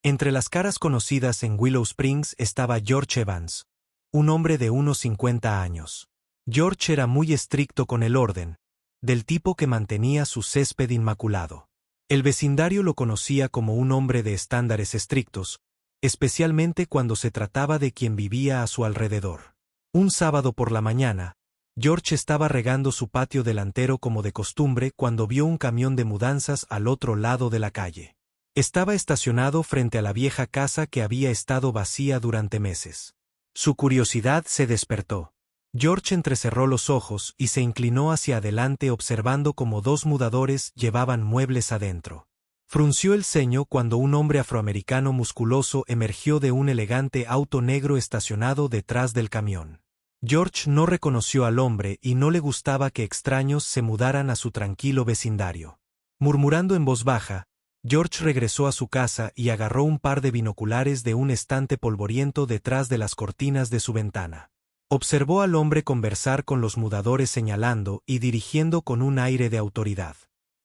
Entre las caras conocidas en Willow Springs estaba George Evans, un hombre de unos 50 años. George era muy estricto con el orden, del tipo que mantenía su césped inmaculado. El vecindario lo conocía como un hombre de estándares estrictos, especialmente cuando se trataba de quien vivía a su alrededor. Un sábado por la mañana, George estaba regando su patio delantero como de costumbre cuando vio un camión de mudanzas al otro lado de la calle. Estaba estacionado frente a la vieja casa que había estado vacía durante meses. Su curiosidad se despertó. George entrecerró los ojos y se inclinó hacia adelante observando cómo dos mudadores llevaban muebles adentro. Frunció el ceño cuando un hombre afroamericano musculoso emergió de un elegante auto negro estacionado detrás del camión. George no reconoció al hombre y no le gustaba que extraños se mudaran a su tranquilo vecindario. Murmurando en voz baja, George regresó a su casa y agarró un par de binoculares de un estante polvoriento detrás de las cortinas de su ventana. Observó al hombre conversar con los mudadores señalando y dirigiendo con un aire de autoridad.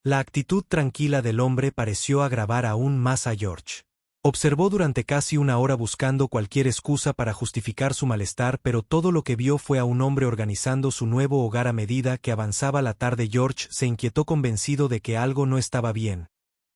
La actitud tranquila del hombre pareció agravar aún más a George. Observó durante casi una hora buscando cualquier excusa para justificar su malestar, pero todo lo que vio fue a un hombre organizando su nuevo hogar a medida que avanzaba la tarde. George se inquietó convencido de que algo no estaba bien.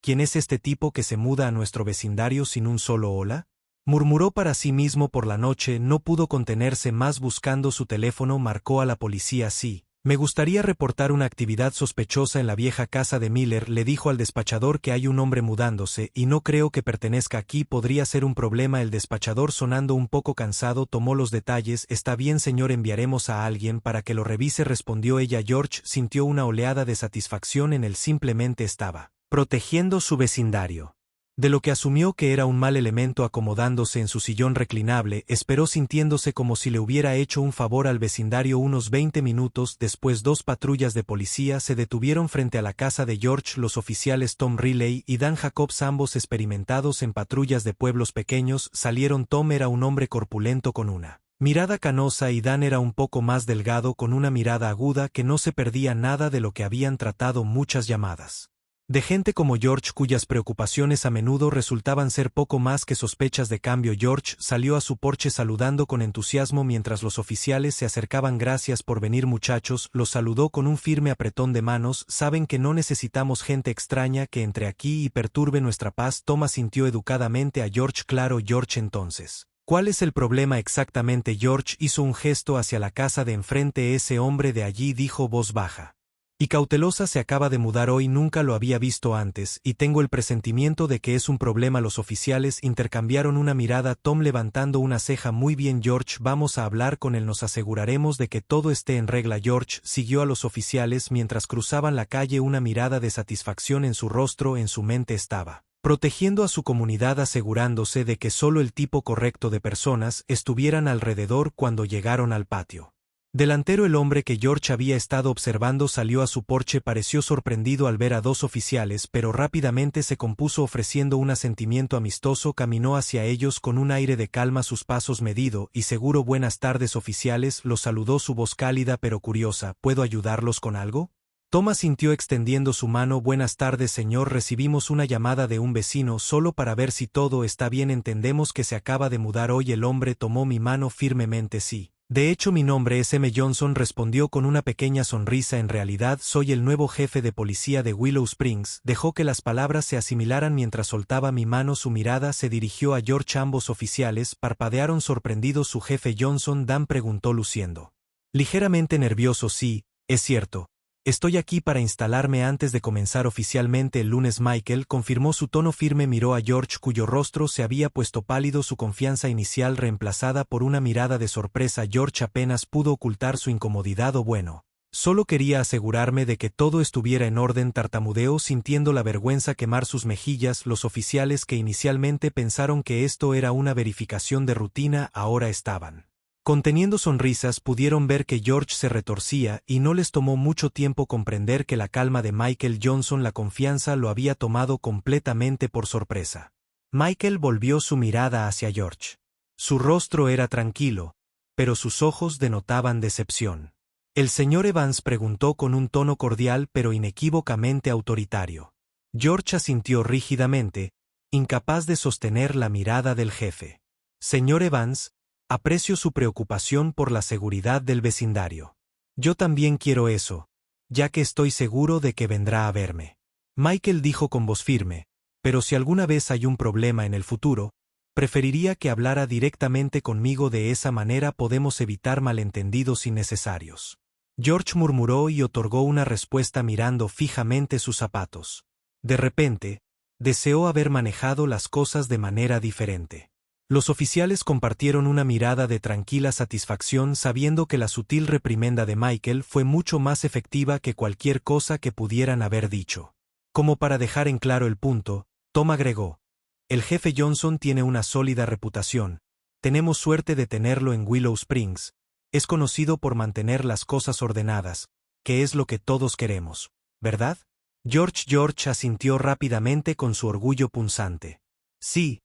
¿Quién es este tipo que se muda a nuestro vecindario sin un solo hola? Murmuró para sí mismo por la noche, no pudo contenerse más. Buscando su teléfono marcó a la policía. Sí, me gustaría reportar una actividad sospechosa en la vieja casa de Miller. Le dijo al despachador que hay un hombre mudándose y no creo que pertenezca aquí. Podría ser un problema. El despachador, sonando un poco cansado, tomó los detalles. Está bien, señor, enviaremos a alguien para que lo revise, respondió ella. George sintió una oleada de satisfacción en él. Simplemente estaba protegiendo su vecindario. De lo que asumió que era un mal elemento. Acomodándose en su sillón reclinable, esperó sintiéndose como si le hubiera hecho un favor al vecindario. Unos 20 minutos después, dos patrullas de policía se detuvieron frente a la casa de George. Los oficiales Tom Riley y Dan Jacobs, ambos experimentados en patrullas de pueblos pequeños, salieron. Tom era un hombre corpulento con una mirada canosa y Dan era un poco más delgado con una mirada aguda que no se perdía nada de lo que habían tratado muchas llamadas de gente como George, cuyas preocupaciones a menudo resultaban ser poco más que sospechas de cambio. George salió a su porche saludando con entusiasmo mientras los oficiales se acercaban. Gracias por venir, muchachos, los saludó con un firme apretón de manos. Saben que no necesitamos gente extraña que entre aquí y perturbe nuestra paz. Tom asintió educadamente a George. Claro, George, entonces, ¿cuál es el problema exactamente? George hizo un gesto hacia la casa de enfrente. Ese hombre de allí, dijo voz baja y cautelosa, se acaba de mudar hoy. Nunca lo había visto antes y tengo el presentimiento de que es un problema. Los oficiales intercambiaron una mirada, Tom levantando una ceja. Muy bien, George, vamos a hablar con él, nos aseguraremos de que todo esté en regla. George siguió a los oficiales mientras cruzaban la calle, una mirada de satisfacción en su rostro. En su mente estaba protegiendo a su comunidad, asegurándose de que solo el tipo correcto de personas estuvieran alrededor. Cuando llegaron al patio delantero, el hombre que George había estado observando salió a su porche. Pareció sorprendido al ver a dos oficiales, pero rápidamente se compuso ofreciendo un asentimiento amistoso. Caminó hacia ellos con un aire de calma, sus pasos medido y seguro. Buenas tardes, oficiales, los saludó, su voz cálida pero curiosa. ¿Puedo ayudarlos con algo? Tom asintió extendiendo su mano. Buenas tardes, señor, recibimos una llamada de un vecino solo para ver si todo está bien. Entendemos que se acaba de mudar hoy. El hombre tomó mi mano firmemente. Sí. De hecho, mi nombre es M. Johnson, respondió con una pequeña sonrisa. En realidad, soy el nuevo jefe de policía de Willow Springs. Dejó que las palabras se asimilaran mientras soltaba mi mano. Su mirada se dirigió a George. Ambos oficiales parpadearon sorprendidos. Su jefe Johnson, Dan preguntó luciendo ligeramente nervioso. Sí, es cierto. Estoy aquí para instalarme antes de comenzar oficialmente el lunes. Michael, confirmó, su tono firme. Miró a George, cuyo rostro se había puesto pálido, su confianza inicial reemplazada por una mirada de sorpresa. George apenas pudo ocultar su incomodidad. Bueno, solo quería asegurarme de que todo estuviera en orden, tartamudeó, sintiendo la vergüenza quemar sus mejillas. Los oficiales, que inicialmente pensaron que esto era una verificación de rutina, ahora estaban conteniendo sonrisas. Pudieron ver que George se retorcía y no les tomó mucho tiempo comprender que la calma de Michael Johnson, la confianza, lo había tomado completamente por sorpresa. Michael volvió su mirada hacia George. Su rostro era tranquilo, pero sus ojos denotaban decepción. ¿El señor Evans?, preguntó con un tono cordial pero inequívocamente autoritario. George asintió rígidamente, incapaz de sostener la mirada del jefe. Señor Evans, aprecio su preocupación por la seguridad del vecindario. Yo también quiero eso, ya que estoy seguro de que vendrá a verme. Michael dijo con voz firme, pero si alguna vez hay un problema en el futuro, preferiría que hablara directamente conmigo. De esa manera podemos evitar malentendidos innecesarios. George murmuró y otorgó una respuesta mirando fijamente sus zapatos. De repente, deseó haber manejado las cosas de manera diferente. Los oficiales compartieron una mirada de tranquila satisfacción sabiendo que la sutil reprimenda de Michael fue mucho más efectiva que cualquier cosa que pudieran haber dicho. Como para dejar en claro el punto, Tom agregó: el jefe Johnson tiene una sólida reputación. Tenemos suerte de tenerlo en Willow Springs. Es conocido por mantener las cosas ordenadas, que es lo que todos queremos, ¿verdad? George asintió rápidamente con su orgullo punzante. Sí,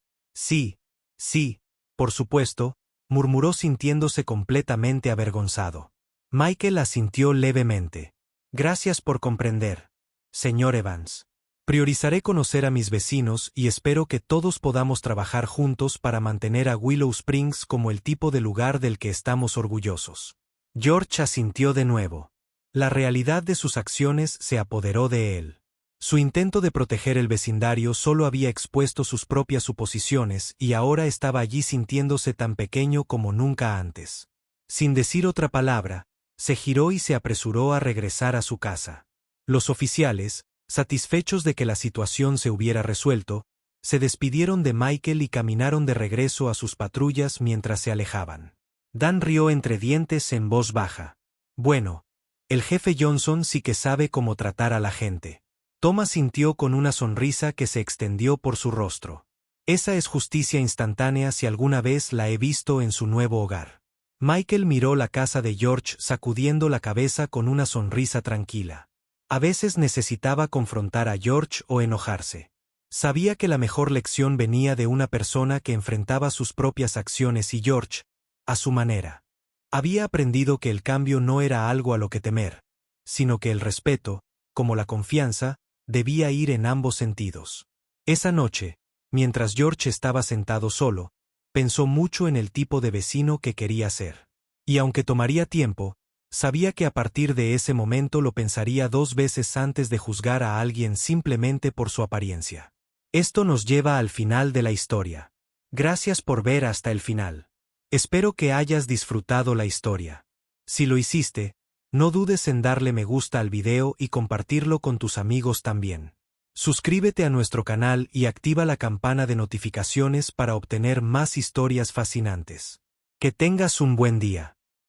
por supuesto, murmuró sintiéndose completamente avergonzado. Michael asintió levemente. Gracias por comprender, señor Evans. Priorizaré conocer a mis vecinos y espero que todos podamos trabajar juntos para mantener a Willow Springs como el tipo de lugar del que estamos orgullosos. George asintió de nuevo. La realidad de sus acciones se apoderó de él. Su intento de proteger el vecindario solo había expuesto sus propias suposiciones y ahora estaba allí sintiéndose tan pequeño como nunca antes. Sin decir otra palabra, se giró y se apresuró a regresar a su casa. Los oficiales, satisfechos de que la situación se hubiera resuelto, se despidieron de Michael y caminaron de regreso a sus patrullas mientras se alejaban. Dan rió entre dientes en voz baja. Bueno, el jefe Johnson sí que sabe cómo tratar a la gente. Tom asintió con una sonrisa que se extendió por su rostro. Esa es justicia instantánea si alguna vez la he visto en su nuevo hogar. Michael miró la casa de George sacudiendo la cabeza con una sonrisa tranquila. A veces necesitaba confrontar a George o enojarse. Sabía que la mejor lección venía de una persona que enfrentaba sus propias acciones y George, a su manera, había aprendido que el cambio no era algo a lo que temer, sino que el respeto, como la confianza, debía ir en ambos sentidos. Esa noche, mientras George estaba sentado solo, pensó mucho en el tipo de vecino que quería ser. Y aunque tomaría tiempo, sabía que a partir de ese momento lo pensaría 2 veces antes de juzgar a alguien simplemente por su apariencia. Esto nos lleva al final de la historia. Gracias por ver hasta el final. Espero que hayas disfrutado la historia. Si lo hiciste, no dudes en darle me gusta al video y compartirlo con tus amigos también. Suscríbete a nuestro canal y activa la campana de notificaciones para obtener más historias fascinantes. Que tengas un buen día.